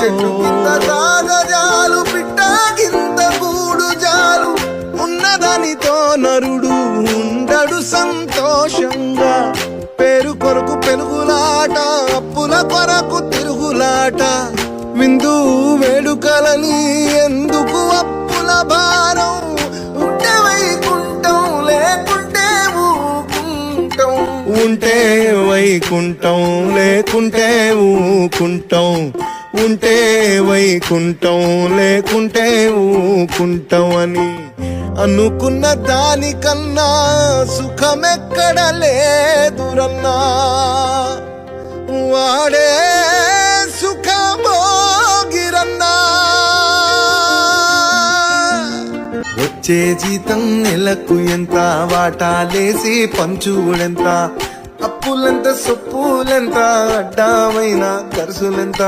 చెట్టు కింద సాగజాలు పిట్టాకింత గూడు జాలు ఉన్నదానితో నరుడు ఉండడు సంతోషంగా పేరు కొరకు పెనుగులాట అప్పుల కొరకు తిరుగులాట విందు వేడుకలని ఎందుకు అప్పుల భారం ఉంటే వైకుంఠం లేకుంటే ఊకుంటాం ఉంటే వైకుంఠం లేకుంటే ఊకుంటాం ఉంటే వైకుంఠం లేకుంటే ఊకుంటాం అని అనుకున్న దానికన్నా సుఖమెక్కడ లేదురన్నా వాడే సుఖమోగిరన్నా వచ్చే జీతం నెలకు ఎంత వాటాలేసి పంచుడెంత అప్పులెంత సొప్పులెంత అడ్డమైన ఖర్చులెంత